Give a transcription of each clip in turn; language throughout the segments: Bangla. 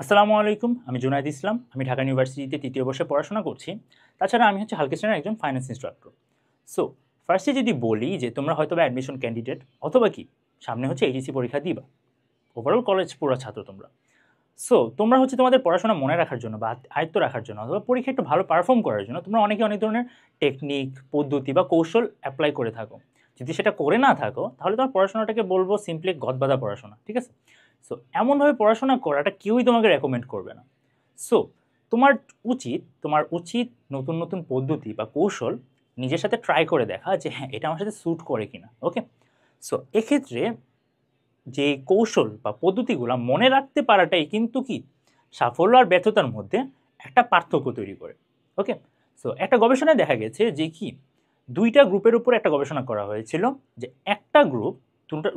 আসসালামু আলাইকুম, আমি জুনায়েদ ইসলাম। আমি ঢাকা ইউনিভার্সিটিতে তৃতীয় বর্ষে পড়াশোনা করছি। তাছাড়া আমি হচ্ছে হালকেস্টেনের একজন ফাইন্যান্স ইনস্ট্রাক্টর। সো ফার্স্টে যদি বলি যে তোমরা হয়তো বা অ্যাডমিশন ক্যান্ডিডেট অথবা কি সামনে হচ্ছে এইচএসসি পরীক্ষা দিবা, ওভারঅল কলেজ পড়া ছাত্র তোমরা। সো তোমরা হচ্ছে তোমাদের পড়াশোনা মনে রাখার জন্য বা আয়ত্ত রাখার জন্য অথবা পরীক্ষা একটু ভালো পারফর্ম করার জন্য তোমরা অনেকে অনেক ধরনের টেকনিক, পদ্ধতি বা কৌশল অ্যাপ্লাই করে থাকো। যদি সেটা করে না থাকো তাহলে তোমার পড়াশোনাটাকে বলবো সিম্পলি গদবাঁধা পড়াশোনা, ঠিক আছে? সো এমনভাবে পড়াশোনা করাটা কেউই তোমাকে রেকমেন্ড করবে না। সো তোমার উচিত নতুন নতুন পদ্ধতি বা কৌশল নিজের সাথে ট্রাই করে দেখা যে হ্যাঁ, এটা আমার সাথে স্যুট করে কিনা। ওকে, সো এক্ষেত্রে যে কৌশল বা পদ্ধতিগুলো মনে রাখতে পারাটাই কিন্তু কি সাফল্য আর ব্যর্থতার মধ্যে একটা পার্থক্য তৈরি করে। ওকে, সো একটা গবেষণায় দেখা গেছে যে কি দুইটা গ্রুপের উপর একটা গবেষণা করা হয়েছিল যে একটা গ্রুপ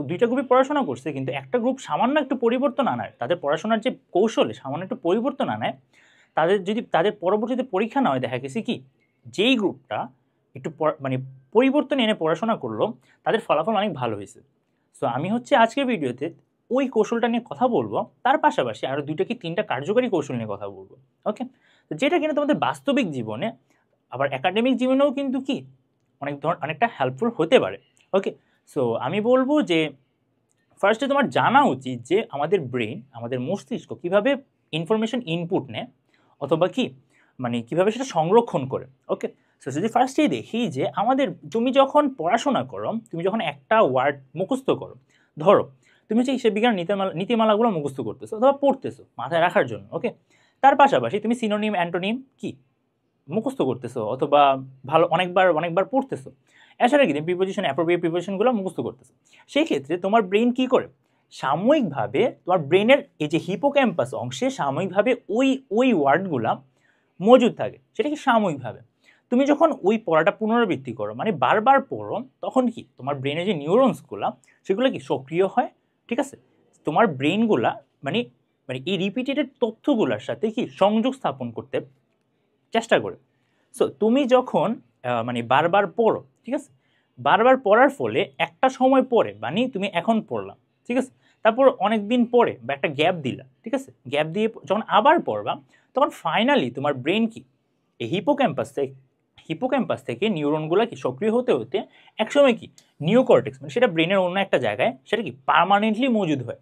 দুইটা গ্রুপে পড়াশোনা করছে, কিন্তু একটা গ্রুপ সামান্য একটু পরিবর্তন আনায়, তাদের পড়াশোনার যে কৌশলে সামান্য একটু পরিবর্তন আনায়, তাদের পরবর্তীতে পরীক্ষা না হয় দেখা গেছে কি যেই গ্রুপটা একটু মানে পরিবর্তন এনে পড়াশোনা করলো তাদের ফলাফল অনেক ভালো হয়েছে। সো আমি হচ্ছে আজকের ভিডিওতে ওই কৌশলটা নিয়ে কথা বলবো, তার পাশাপাশি আরও দুইটা কি তিনটা কার্যকরী কৌশল নিয়ে কথা বলবো। ওকে, তো যেটা কিনা তোমাদের বাস্তবিক জীবনে আবার একাডেমিক জীবনেও কিন্তু কি অনেকটা হেল্পফুল হতে পারে। ওকে, সো আমি বলবো যে ফার্স্টে তোমার জানা উচিত যে আমাদের ব্রেন, আমাদের মস্তিষ্ক কিভাবে ইনফরমেশন ইনপুট নেয় অথবা কি মানে কিভাবে সেটা সংরক্ষণ করে। ওকে, সো যদি ফার্স্টেই দেখি যে তুমি যখন পড়াশোনা করো, তুমি যখন একটা ওয়ার্ড মুখস্থ করো, ধরো তুমি হচ্ছে হিসেব বিজ্ঞান নীতিমালাগুলো মুখস্থ করতেছো অথবা পড়তেছো মাথায় রাখার জন্য। ওকে, তার পাশাপাশি তুমি সিনোনিম অ্যান্টোনিম কি মুখস্থ করতেছো অথবা ভালো অনেকবার অনেকবার পড়তেছো, এছাড়া কি তুমি প্রিপোজিশন অ্যাপ্রোপ্রিয়েট প্রিপোজিশনগুলো মুখস্থ করতেছো। সেই ক্ষেত্রে তোমার ব্রেন কি করে সাময়িকভাবে তোমার ব্রেনের এই যে হিপোক্যাম্পাস অংশে সাময়িকভাবে ওই ওই ওয়ার্ডগুলা মজুদ থাকে। সেটা কি সাময়িকভাবে তুমি যখন ওই পড়াটা পুনরাবৃত্তি করো মানে বারবার পড়ো, তখন কি তোমার ব্রেনের যে নিউরনসগুলা সেগুলো কি সক্রিয় হয়। ঠিক আছে, তোমার ব্রেনগুলা মানে মানে এই রিপিটেডেড তথ্যগুলোর সাথে কি সংযোগ স্থাপন করতে চেষ্টা করে। সো তুমি যখন মানে বারবার পড়ো, ঠিক আছে, বারবার পড়ার ফলে একটা সময় পরে মানে তুমি এখন পড়লাম, ঠিক আছে, তারপর অনেক দিন পরে বা একটা গ্যাপ দিলা, ঠিক আছে, গ্যাপ দিয়ে যখন আবার পড়বা তখন ফাইনালি তোমার ব্রেন কি এই হিপোক্যাম্পাস থেকে নিউরনগুলো কি সক্রিয় হতে হতে একসময় কি নিওকর্টেক্স মানে সেটা ব্রেনের অন্য একটা জায়গায় সেটা কি পার্মানেন্টলি মজুদ হয়।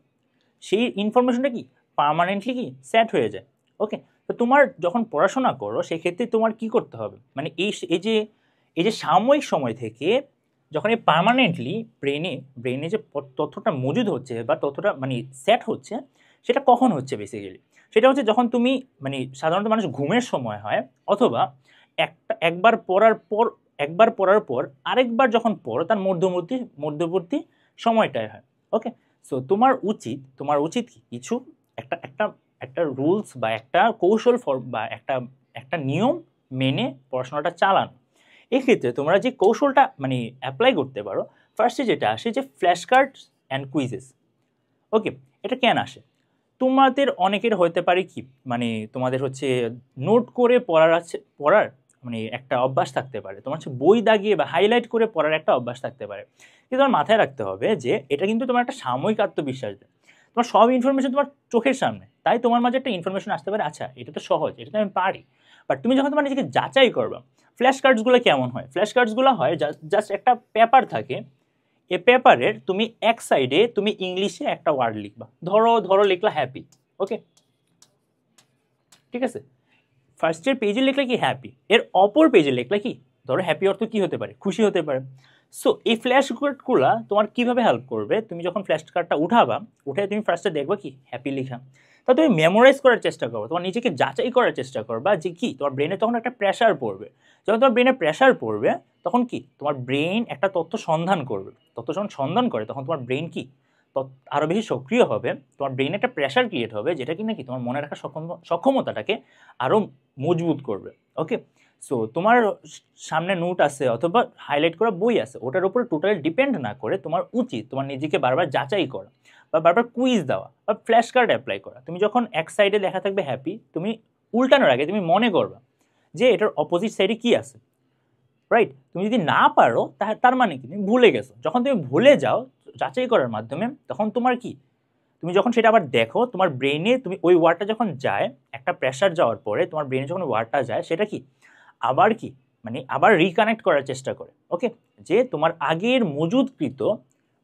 সেই ইনফরমেশনটা কি পার্মানেন্টলি কি সেট হয়ে যায়। ওকে, তো তোমার যখন পড়াশোনা করো সেক্ষেত্রে তোমার কি করতে হবে মানে এই যে সাময়িক সময় থেকে যখন এই পার্মানেন্টলি ব্রেনে যে তথ্যটা মজুদ হচ্ছে বা তথ্যটা মানে সেট হচ্ছে, সেটা কখন হচ্ছে বেসিক্যালি সেটা হচ্ছে যখন তুমি মানে সাধারণত মানুষ ঘুমের সময় হয় অথবা একবার পড়ার পর আরেকবার যখন পড়ো তার মধ্যবর্তী সময়টায় হয়। ওকে, সো তোমার উচিত কি কিছু একটা একটা একটা রুলস বা একটা কৌশল বা একটা একটা নিয়ম মেনে পড়াশোনাটা চালানো। এক্ষেত্রে তোমরা যে কৌশলটা মানে অ্যাপ্লাই করতে পারো, ফার্স্টে যেটা আসে যে ফ্ল্যাশ কার্ডস অ্যান্ড কুইজেস। ওকে, এটা কেন আসে? তোমাদের অনেকের হতে পারে কি মানে তোমাদের হচ্ছে নোট করে পড়ার মানে একটা অভ্যাস থাকতে পারে, তোমার হচ্ছে বই দাগিয়ে বা হাইলাইট করে পড়ার একটা অভ্যাস থাকতে পারে। কিন্তু তোমার মাথায় রাখতে হবে যে এটা কিন্তু তোমার একটা সাময়িক আত্মবিশ্বাস দেয়। তোমার সব ইনফরমেশন তোমার চোখের সামনে, তাই তোমার মাঝে একটা ইনফরমেশন আসতে পারে আচ্ছা এটা তো সহজ, এটা তো আমি পারি। বাট তুমি যখন তোমার নিজেকে যাচাই করবা, ফ্ল্যাশ কার্ডসগুলো কেমন হয়? ফ্ল্যাশ কার্ডসগুলো হয় জাস্ট একটা পেপার থাকে, এ পেপারের তুমি এক সাইডে তুমি ইংলিশে একটা ওয়ার্ড লিখবা, ধরো ধরো লিখলা হ্যাপি। ওকে, ঠিক আছে, ফার্স্টের পেজে লিখলে কি হ্যাপি, এর অপর পেজে লিখলে কি ধরো হ্যাপি অর্থ কি হতে পারে, খুশি হতে পারে। সো এই ফ্ল্যাশ কার্ডগুলো তোমার কিভাবে হেল্প করবে, তুমি যখন ফ্ল্যাশ কার্ডটা উঠাবা উঠে তুমি ফার্স্টে দেখবা কি হ্যাপি লেখা, তা তুমি মেমোরাইজ করার চেষ্টা করো, তোমার নিজেকে যাচাই করার চেষ্টা করবা যে কি তোমার ব্রেনে তখন একটা প্রেশার পড়বে। যখন তোমার ব্রেনে প্রেশার পড়বে তখন কি তোমার ব্রেন একটা তথ্য সন্ধান করবে, তথ্য যখন সন্ধান করে তখন তোমার ব্রেন কি আরও বেশি সক্রিয় হবে, তোমার ব্রেনে একটা প্রেশার ক্রিয়েট হবে যেটা কি নাকি তোমার মনে রাখার সক্ষমতাটাকে আরও মজবুত করবে। ওকে, সো তোমার সামনে নোট আছে অথবা হাইলাইট করা বই আছে, ওটার উপরে টোটালি ডিপেন্ড না করে তোমার উচিত তোমার নিজেকে বারবার যাচাই করা বা বারবার কুইজ দেওয়া বা ফ্ল্যাশ কার্ড অ্যাপ্লাই করা। তুমি যখন এক সাইডে লেখা থাকবে হ্যাপি, তুমি উল্টানোর আগে তুমি মনে করবা যে এটার অপোজিট সাইডে কি আছে। রাইট, তুমি যদি না পারো তার মানে কি তুমি ভুলে গেছো, যখন তুমি ভুলে যাও যাচাই করার মাধ্যমে তখন তোমার কি তুমি যখন সেটা আবার দেখো তোমার ব্রেনে তুমি ওই ওয়ার্ডটা যখন যায়, একটা প্রেশার যাওয়ার পরে তোমার ব্রেনে যখন ওয়ার্ডটা যায় সেটা কি আবার কি মানে আবার রিকানেক্ট করার চেষ্টা করে। ওকে, যে তোমার আগের মজুদকৃত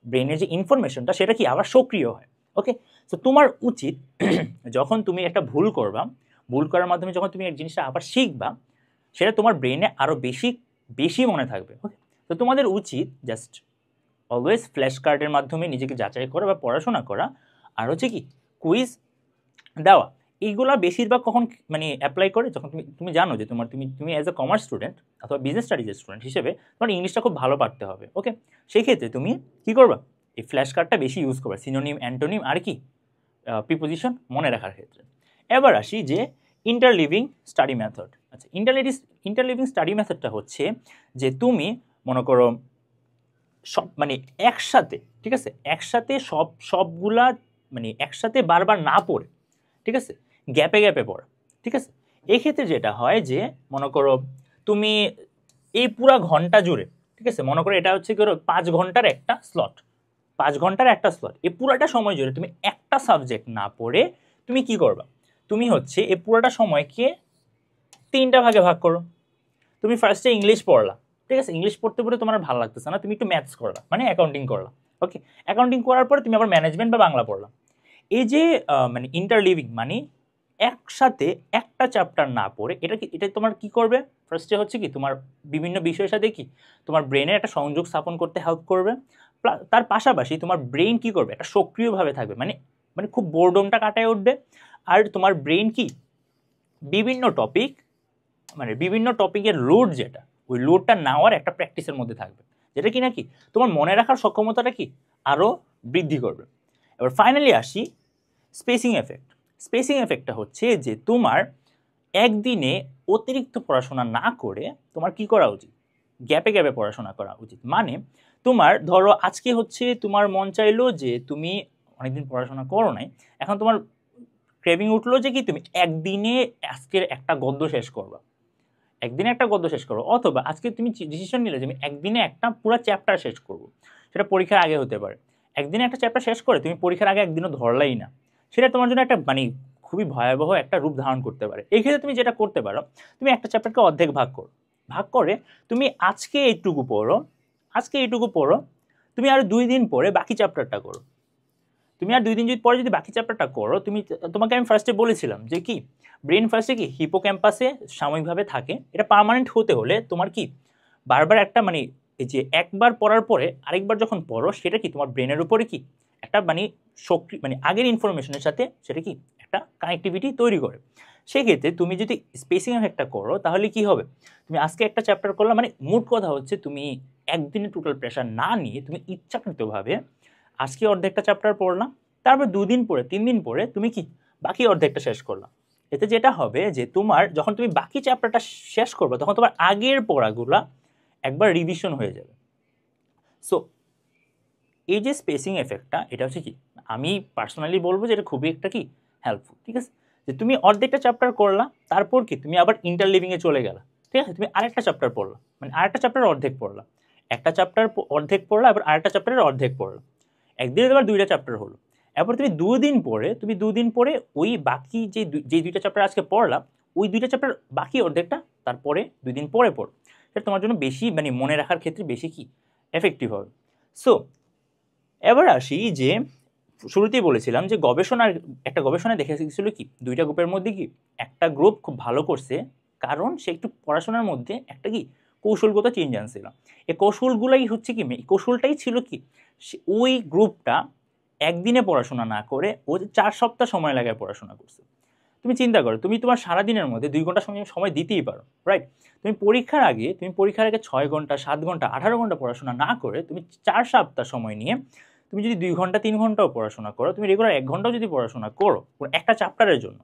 ব্রেনে যে ইনফরমেশনটা সেটা কি আবার সক্রিয় হয়। ওকে, তো তোমার উচিত যখন তুমি একটা ভুল করবা, ভুল করার মাধ্যমে যখন তুমি এই জিনিসটা আবার শিখবা, সেটা তোমার ব্রেনে আরও বেশি বেশি মনে থাকবে। ওকে, তো তোমাদের উচিত জাস্ট অলওয়েজ ফ্ল্যাশ কার্ডের মাধ্যমে নিজেকে যাচাই করা বা পড়াশোনা করা, আর হচ্ছে কি কুইজ দেওয়া। এইগুলা বেশিরভাগ কখন মানে অ্যাপ্লাই করে যখন তুমি তুমি জানো যে তুমি অ্যাজ এ কমার্স স্টুডেন্ট অথবা বিজনেস স্টাডিজের স্টুডেন্ট হিসেবে তোমার ইংলিশটা খুব ভালো পারতে হবে। ওকে, সেই ক্ষেত্রে তুমি কী করবা, এই ফ্ল্যাশ কার্ডটা বেশি ইউজ করবা সিনোনিম, অ্যান্টোনিম আর কি প্রিপোজিশন মনে রাখার ক্ষেত্রে। এবার আসি যে ইন্টারলিভিং স্টাডি মেথড। আচ্ছা, ইন্টারলিভিং স্টাডি মেথডটা হচ্ছে যে তুমি মনে করো সব মানে একসাথে, ঠিক আছে, একসাথে সবগুলা মানে একসাথে বারবার না পড়ে, ঠিক আছে, গ্যাপে গ্যাপে পড়া। ঠিক আছে, এক্ষেত্রে যেটা হয় যে মনে করো তুমি এই পুরা ঘন্টা জুড়ে, ঠিক আছে, মনে করো এটা হচ্ছে কি 5 ঘন্টার একটা স্লট, 5 ঘন্টার একটা স্লট, এই পুরাটা সময় জুড়ে তুমি একটা সাবজেক্ট না পড়ে তুমি কি করবা, তুমি হচ্ছে এই পুরাটা সময়কে 3টা ভাগে ভাগ করো। তুমি ফার্স্টে ইংলিশ পড়লা, ঠিক আছে, ইংলিশ পড়তে পড়তে তোমার ভালো লাগতেছে না, তুমি একটু ম্যাথস করলা মানে অ্যাকাউন্টিং করলা। ওকে, অ্যাকাউন্টিং করার পরে তুমি আবার ম্যানেজমেন্ট বা বাংলা পড়লা। এই যে মানে ইন্টারলিভিং মানে একসাথে একটা চ্যাপ্টার না পড়ে এটা তোমার কি করবে, ফার্স্টে হচ্ছে কি তোমার বিভিন্ন বিষয়ের সাথে কি তোমার ব্রেনের একটা সংযোগ স্থাপন করতে হেল্প করবে। তার পাশাপাশি তোমার ব্রেন কি করবে, একটা সক্রিয়ভাবে থাকবে, মানে মানে খুব বোরডমটা কাটায় উঠবে। আর তোমার ব্রেন কি বিভিন্ন টপিক মানে বিভিন্ন টপিকের লোড যেটা, ওই লোডটা নেওয়ার একটা প্র্যাকটিসের মধ্যে থাকবে, যেটা কি নাকি তোমার মনে রাখার সক্ষমতাটা কি আরও বৃদ্ধি করবে। এবার ফাইনালি আসি স্পেসিং এফেক্ট। স্পেসিং এফেক্টটা হচ্ছে যে তোমার একদিনে অতিরিক্ত পড়াশোনা না করে তোমার কি করা উচিত, গ্যাপে গ্যাপে পড়াশোনা করা উচিত। মানে তোমার ধরো আজকে হচ্ছে তোমার মন চাইলো যে তুমি অনেকদিন পড়াশোনা করো নাই, এখন তোমার ক্রেভিং উঠলো যে কি তুমি একদিনে আজকের একটা গদ্য শেষ করবা, একদিনে একটা গদ্য শেষ করো, অথবা আজকে তুমি ডিসিশন নিলে যে আমি একদিনে একটা পুরো চ্যাপ্টার শেষ করবো, সেটা পরীক্ষার আগে হতে পারে। একদিনে একটা চ্যাপ্টার শেষ করে তুমি পরীক্ষার আগে একদিনও ধরলাই না, সেটা তোমার জন্য একটা মানে খুবই ভয়াবহ একটা রূপ ধারণ করতে পারে। এই ক্ষেত্রে তুমি যেটা করতে পারো, তুমি একটা চ্যাপ্টারকে অর্ধেক ভাগ করো, ভাগ করে তুমি আজকে এইটুকু পড়ো, আজকে এইটুকু পড়ো, তুমি আর 2 দিন পরে বাকি চ্যাপ্টারটা করো। তুমি আর 2 দিন যদি পরে যদি বাকি চ্যাপ্টারটা করো, তোমাকে আমি ফার্স্টে বলেছিলাম যে কি ব্রেন ফার্স্টে কি হিপোক্যাম্পাসে সাময়িকভাবে থাকে, এটা পার্মানেন্ট হতে হলে তোমার কি বারবার একটা মানে এই যে একবার পড়ার পরে আরেকবার যখন পড়ো সেটা কি তোমার ব্রেনের উপরে কি একটা মানে শক্তি মানে আগের ইনফরমেশনের সাথে সেটা কি একটা কানেক্টিভিটি তৈরি করে। সেক্ষেত্রে তুমি যদি স্পেসিং একটা করো তাহলে কি হবে, তুমি আজকে একটা চ্যাপ্টার করলে মানে মোট কথা হচ্ছে তুমি একদিনে টোটাল প্রেশার না নিয়ে তুমি ইচ্ছাকৃতভাবে আজকে অর্ধেকটা চ্যাপ্টার পড়লাম, তারপর 2 দিন পরে 3 দিন পরে তুমি কি বাকি অর্ধেকটা শেষ করলাম। এতে যেটা হবে যে তোমার যখন তুমি বাকি চ্যাপ্টারটা শেষ করবে তখন তোমার আগের পড়াগুলা একবার রিভিশন হয়ে যাবে। সো এই যে স্পেসিং এফেক্টটা এটা হচ্ছে কি আমি পার্সোনালি বলবো যে এটা খুবই একটা কি হেল্পফুল। ঠিক আছে, যে তুমি অর্ধেকটা চ্যাপ্টার করলা, তারপর কি তুমি আবার ইন্টারলিভিংয়ে চলে গেলা, ঠিক আছে, তুমি আরেকটা চ্যাপ্টার পড়লা, মানে আরেকটা চ্যাপ্টার অর্ধেক পড়লা, একটা চ্যাপ্টার অর্ধেক পড়লা, আবার আরেকটা চ্যাপ্টারের অর্ধেক পড়লা, একদিনে তোমার 2টা চ্যাপ্টার হলো। এরপর তুমি 2 দিন পরে ওই বাকি যে 2টা চ্যাপ্টার আজকে পড়লাম ওই 2টা চ্যাপ্টার বাকি অর্ধেকটা তারপরে 2 দিন পরে পড়ো, সেটা তোমার জন্য বেশি মানে মনে রাখার ক্ষেত্রে বেশি কি এফেক্টিভ হবে। সো এবার আসি যে শুরুতেই বলেছিলাম যে একটা গবেষণায় দেখে গেছিল কি 2টা গ্রুপের মধ্যে কি একটা গ্রুপ খুব ভালো করছে, কারণ সে একটু পড়াশোনার মধ্যে একটা কি কৌশলগত চেঞ্জ আনছিল। এই কৌশলগুলাই হচ্ছে কি কৌশলটাই ছিল কি ওই গ্রুপটা একদিনে পড়াশোনা না করে ও 4 সপ্তাহ সময় লাগায় পড়াশোনা করছে। তুমি চিন্তা করো, তুমি তোমার সারাদিনের মধ্যে 2 ঘন্টা সময় দিতেই পারো, রাইট? তুমি পরীক্ষার আগে 6 ঘন্টা 7 ঘন্টা 18 ঘন্টা পড়াশোনা না করে তুমি 4 সপ্তাহ সময় নিয়ে তুমি যদি 2 ঘন্টা 3 ঘন্টাও পড়াশোনা করো, তুমি রেগুলার 1 ঘন্টাও যদি পড়াশোনা করো একটা চ্যাপ্টারের জন্য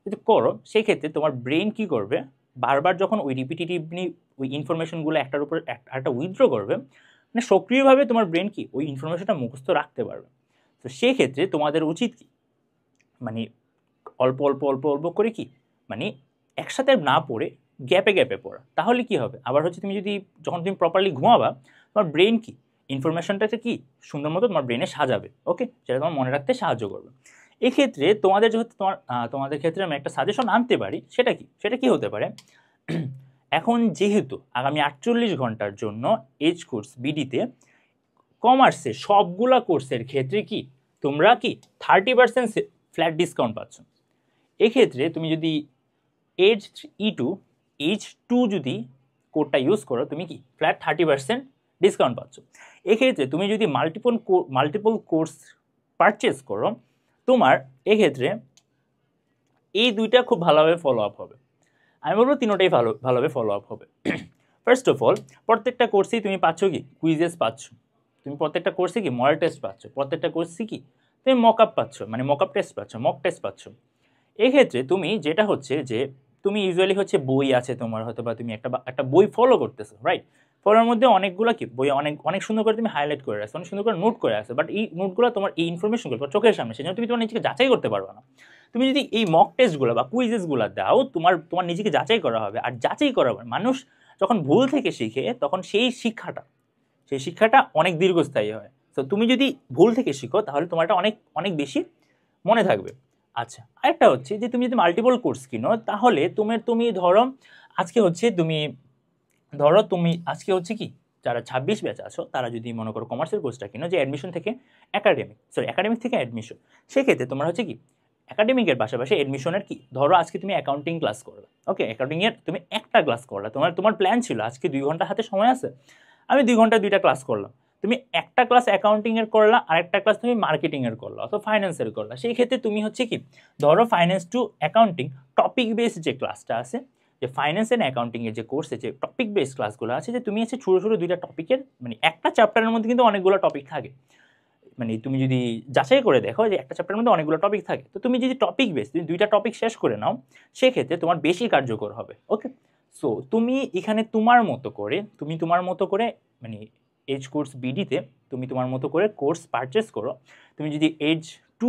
যদি করো, সেই ক্ষেত্রে তোমার ব্রেন কি করবে, বারবার যখন ওই রিপিটিটিভলি ওই ইনফরমেশনগুলো একটার উপর একটা উইথড্র করবে, মানে সক্রিয়ভাবে তোমার ব্রেন কি ওই ইনফরমেশনটা মুখস্থ রাখতে পারবে। তো সেই ক্ষেত্রে তোমাদের উচিত কি মানে অল্প অল্প অল্প অল্প করে কি মানে একসাথে না পড়ে গ্যাপে গ্যাপে পড়া। তাহলে কি হবে, আবার হচ্ছে তুমি যদি যখন তুমি প্রপারলি ঘুমাবা তোমার ব্রেন কি ইনফরমেশনটাকে কি সুন্দর মতো তোমার ব্রেনে সাজাবে, ওকে, সেটা তোমার মনে রাখতে সাহায্য করবে। এক্ষেত্রে তোমাদের যেহেতু তোমাদের ক্ষেত্রে আমি একটা সাজেশন আনতে পারি, সেটা কি হতে পারে, এখন যেহেতু আগামী 48 ঘন্টার জন্য এইচ কোর্স বিডিতে কমার্সের সবগুলা কোর্সের ক্ষেত্রে কি তোমরা কি 30% ফ্ল্যাট ডিসকাউন্ট পাচ্ছ। এক্ষেত্রে তুমি যদি H2 যদি কোডটা ইউজ করো, তুমি কি ফ্ল্যাট 30% ডিসকাউন্ট পাচ্ছ। এক্ষেত্রে তুমি যদি মাল্টিপল কোর্স পারচেস করো, তোমার এক্ষেত্রে এই দুইটা খুব ভালোভাবে ফলো আপ হবে। আমি বলবো তিনোটাই ভালোভাবে ফলো আপ হবে। ফার্স্ট অফ অল, প্রত্যেকটা কোর্সেই তুমি পাচ্ছ কি কুইজেস পাচ্ছ, তুমি প্রত্যেকটা কোর্সে কি মডেল টেস্ট পাচ্ছ, প্রত্যেকটা কোর্সে কি তুমি মক আপ পাচ্ছ, মানে মক আপ টেস্ট পাচ্ছ, মক টেস্ট পাচ্ছ। এক্ষেত্রে তুমি যেটা হচ্ছে যে তুমি ইউজুয়ালি হচ্ছে বই আছে তোমার, হয়তো বা তুমি একটা বই ফলো করতেছো, রাইট, ফলোর মধ্যে অনেকগুলো কি বই অনেক সুন্দর করে তুমি হাইলাইট করে রাখছো, অনেক সুন্দর করে নোট করে রাখছো, বাট এই নোটগুলো তোমার এই ইনফরমেশনগুলো তোমার চোখের সামনে, সেজন্য তুমি তোমার নিজেকে যাচাই করতে পারবে না। তুমি যদি এই মক টেস্টগুলো বা কুইজেসগুলো দাও, তোমার নিজেকে যাচাই করা হবে। আর যাচাই করা হবে, মানুষ যখন ভুল থেকে শিখে তখন সেই শিক্ষাটা অনেক দীর্ঘস্থায়ী হয়। তো তুমি যদি ভুল থেকে শিখো তাহলে তোমারটা অনেক অনেক বেশি মনে থাকবে। আচ্ছা, আরেকটা হচ্ছে যে তুমি যদি মাল্টিপল কোর্স কিনো, তাহলে তুমি ধরো আজকে হচ্ছে কি যারা 26 ব্যাচ আছো, তারা যদি মনে করো কমার্সের কোর্সটা কিনো, যে অ্যাডমিশন থেকে একাডেমিক থেকে অ্যাডমিশন, সেক্ষেত্রে তোমার হচ্ছে কি একাডেমিকের পাশাপাশি অ্যাডমিশনের কি ধরো আজকে তুমি অ্যাকাউন্টিং ক্লাস করবে, ওকে, অ্যাকাউন্টিংয়ের তুমি একটা ক্লাস করলা, তোমার প্ল্যান ছিল আজকে 2 ঘন্টা হাতে সময় আছে, আমি 2 ঘন্টা 2টা ক্লাস করলাম, তুমি একটা ক্লাস অ্যাকাউন্টিংয়ের করলা, আর একটা ক্লাস তুমি মার্কেটিংয়ের করলা অথবা ফাইন্যান্সের করলা। সেই ক্ষেত্রে তুমি হচ্ছে কি ধরো finance to accounting topic base যে ক্লাসটা আছে, যে ফাইন্যান্স অ্যান্ড অ্যাকাউন্টিংয়ের যে কোর্সে যে টপিক বেস ক্লাসগুলো আছে, যে তুমি হচ্ছে ছোটো ছোটো 2টা টপিকের, মানে একটা চ্যাপ্টারের মধ্যে কিন্তু অনেকগুলো টপিক থাকে, মানে তুমি যদি যাচাই করে দেখো যে একটা চ্যাপ্টারের মধ্যে অনেকগুলো টপিক থাকে, তো তুমি যদি টপিক বেস তুমি 2টা টপিক শেষ করে নাও, সেক্ষেত্রে তোমার বেশি কার্যকর হবে, ওকে। সো তুমি এখানে তোমার মতো করে মানে এইচ কোর্স বিডিতে তুমি তোমার মতো করে কোর্স পারচেস করো। তুমি যদি H2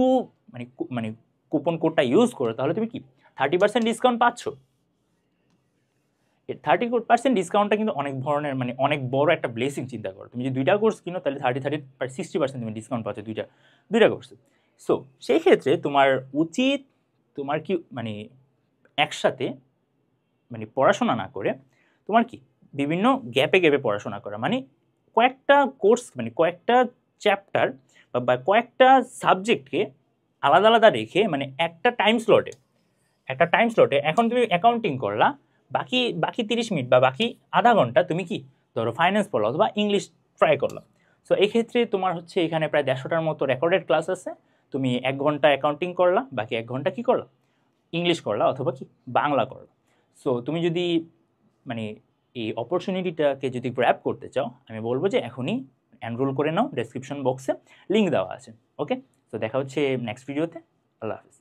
মানে কুপন কোডটা ইউজ করো, তাহলে তুমি কি 30% ডিসকাউন্ট পাচ্ছ। 30% ডিসকাউন্টটা কিন্তু অনেক ধরনের, মানে অনেক বড় একটা ব্লেসিং। চিন্তা করো, তুমি যদি 2টা কোর্স কিনো তাহলে 60% তুমি ডিসকাউন্ট পাচ্ছ দুইটা কোর্সে। সো সেই ক্ষেত্রে তোমার উচিত তোমার কি মানে একসাথে মানে পড়াশোনা না করে তোমার কি বিভিন্ন গ্যাপে পড়াশোনা করা, মানে কয়েকটা কোর্স মানে কয়েকটা চ্যাপ্টার বা কয়েকটা সাবজেক্টকে আলাদা আলাদা রেখে, মানে একটা টাইম স্লটে এখন তুমি অ্যাকাউন্টিং করলা, বাকি 30 মিনিট বা বাকি আধা ঘন্টা তুমি কি ধরো ফাইন্যান্স পড়লা অথবা ইংলিশ ট্রাই করলাম। সো এই ক্ষেত্রে তোমার হচ্ছে এখানে প্রায় 150টার মতো রেকর্ডেড ক্লাস আছে। তুমি 1 ঘন্টা অ্যাকাউন্টিং করলা, বাকি 1 ঘন্টা কি করলা ইংলিশ করলা অথবা কি বাংলা করলা। সো তুমি যদি মানে এই অপরচুনিটিটাকে যদি গ্র্যাব করতে চাও, আমি বলবো যে এখনই এনরোল করে নাও, ডেসক্রিপশন বক্সে লিঙ্ক দেওয়া আছে, ওকে। তো দেখা হচ্ছে নেক্সট ভিডিওতে। আল্লাহ হাফিজ।